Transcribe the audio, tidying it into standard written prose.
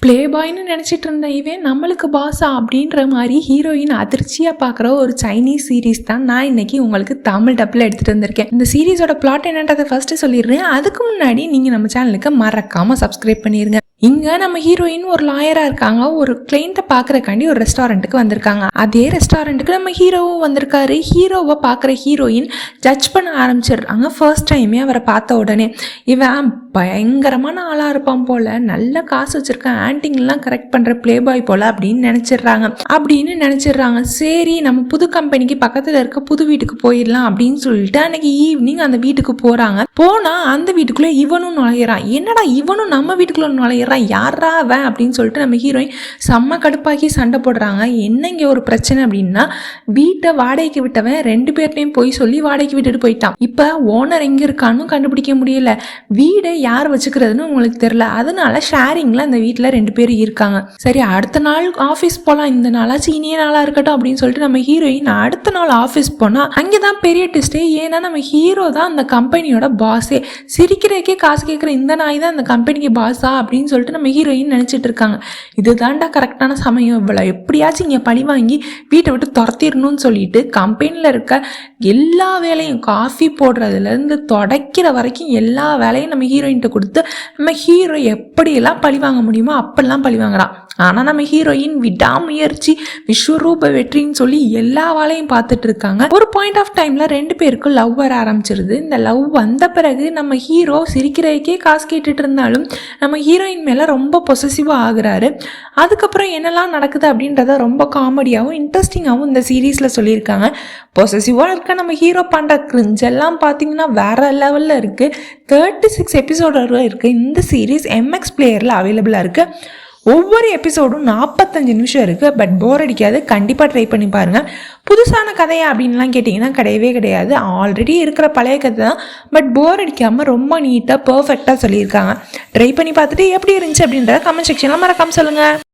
Play பாய்னு நினச்சிட்டு இருந்த இவன் நம்மளுக்கு பாஸா அப்படின்ற மாதிரி ஹீரோயின் அதிர்ச்சியாக பார்க்குற ஒரு சைனீஸ் சீரீஸ் தான் நான் இன்னைக்கு உங்களுக்கு தமிழ் டப்பில் எடுத்துகிட்டு வந்திருக்கேன். இந்த சீரீஸோட பிளாட் என்னன்றதை ஃபர்ஸ்ட்டு சொல்லிடுறேன். அதுக்கு முன்னாடி நீங்கள் நம்ம சேனலுக்கு மறக்காமல் சப்ஸ்கிரைப் பண்ணிடுங்க. இங்கே நம்ம ஹீரோயின் ஒரு லாயராக இருக்காங்க. ஒரு கிளைண்ட்டை பார்க்குறக்காண்டி ஒரு ரெஸ்டாரண்ட்டுக்கு வந்திருக்காங்க. அதே ரெஸ்டாரண்ட்டுக்கு நம்ம ஹீரோவும் வந்திருக்காரு. ஹீரோவை பார்க்குற ஹீரோயின் ஜட்ஜ் பண்ண ஆரம்பிச்சிடுறாங்க. ஃபர்ஸ்ட் டைமே அவரை பார்த்த உடனே இவன் பயங்கரமான ஆளாக இருப்பான் போல், நல்ல காசு வச்சுருக்கான், ஆன்டிங்லாம் கரெக்ட் பண்ணுற ப்ளே பாய் போல் அப்படின்னு நினச்சிடுறாங்க. சரி நம்ம புது கம்பெனிக்கு பக்கத்தில் இருக்க புது வீட்டுக்கு போயிடலாம் அப்படின்னு சொல்லிட்டு அன்னைக்கு ஈவினிங் அந்த வீட்டுக்கு போகிறாங்க. போனால் அந்த வீட்டுக்குள்ளே இவனும் நுழையிறான். என்னடா இவனும் நம்ம வீட்டுக்குள்ளே நுழையிறான், யாரா அவன் அப்படின்னு சொல்லிட்டு நம்ம ஹீரோயின் செம்ம கடுப்பாக்கி சண்டை போடுறாங்க. என்ன இங்கே ஒரு பிரச்சனை அப்படின்னா, வீட்டை வாடகைக்கு விட்டவன் 2 பேர்ட்டையும் போய் சொல்லி வாடகைக்கு விட்டுட்டு போயிட்டான். இப்போ ஓனர் எங்கே இருக்கான்னு கண்டுபிடிக்க முடியல, வீடை யார் வச்சுக்கிறதுன்னு உங்களுக்கு தெரியல. அதனால ஷேரிங்ல அந்த வீட்டில் 2 பேர் இருக்காங்க. சரி அடுத்த நாள் ஆஃபீஸ் போகலாம், இந்த நாளாச்சு இனிய நாளாக இருக்கட்டும் அப்படின்னு சொல்லிட்டு நம்ம ஹீரோயின் அடுத்த நாள் ஆஃபீஸ் போனால் அங்கே தான் பெரிய டெஸ்ட்டே. ஏன்னா நம்ம ஹீரோ தான் அந்த கம்பெனியோட பாஸே. சிரிக்கிறதுக்கே காசு கேட்குற இந்த நாய் தான் அந்த கம்பெனிக்கு பாஸா அப்படின்னு சொல்லிட்டு நம்ம ஹீரோயின் நினச்சிட்டு இருக்காங்க. இதுதான்டா கரெக்டான சமயம், இவ்வளோ எப்படியாச்சும் இங்கே பழி வாங்கி வீட்டை விட்டு துரத்திடணும்னு சொல்லிட்டு கம்பெனியில் இருக்க எல்லா வேலையும், காஃபி போடுறதுலேருந்து துடைக்கிற வரைக்கும் எல்லா வேலையும் நம்ம ஹீரோயின்கிட்ட கொடுத்து நம்ம ஹீரோ எப்படியெல்லாம் பழி வாங்க முடியுமோ அப்படிலாம் பழி வாங்குறான். ஆனால் நம்ம ஹீரோயின் விடாமுயற்சி விஸ்வரூப வெற்றின்னு சொல்லி எல்லா வேலையும் பார்த்துட்டு இருக்காங்க. ஒரு பாயிண்ட் ஆஃப் டைமில் 2 பேருக்கும் லவ் வர ஆரம்பிச்சிருது. இந்த லவ் வந்த பிறகு நம்ம ஹீரோ சிரிக்கிறதுக்கே காசு கேட்டுட்டு இருந்தாலும் நம்ம ஹீரோயின் மேலே ரொம்ப பொசசிவாக ஆகுறாரு. அதுக்கப்புறம் என்னெல்லாம் நடக்குது அப்படின்றத ரொம்ப காமெடியாகவும் இன்ட்ரெஸ்டிங்காகவும் இந்த சீரீஸில் சொல்லியிருக்காங்க. பொசசிவாக இருக்க நம்ம ஹீரோ பண்ணுற கிரிஞ்செல்லாம் பார்த்தீங்கன்னா வேற லெவலில் இருக்குது. 36 எபிசோடு இருக்குது. இந்த சீரீஸ் MX பிளேயரில் அவைலபிளாக இருக்குது. ஒவ்வொரு எபிசோடும் 45 நிமிஷம் இருக்குது. பட் போர் அடிக்காது, கண்டிப்பாக ட்ரை பண்ணி பாருங்கள். புதுசான கதையா அப்படின்லாம் கேட்டிங்கன்னா கிடையவே கிடையாது, ஆல்ரெடி இருக்கிற பழைய கதை தான். பட் போர் அடிக்காமல் ரொம்ப நீட்டாக பர்ஃபெக்டாக சொல்லியிருக்காங்க. ட்ரை பண்ணி பார்த்துட்டு எப்படி இருந்துச்சு அப்படின்றத கமெண்ட் செக்ஷனில் மறக்காமல் சொல்லுங்கள்.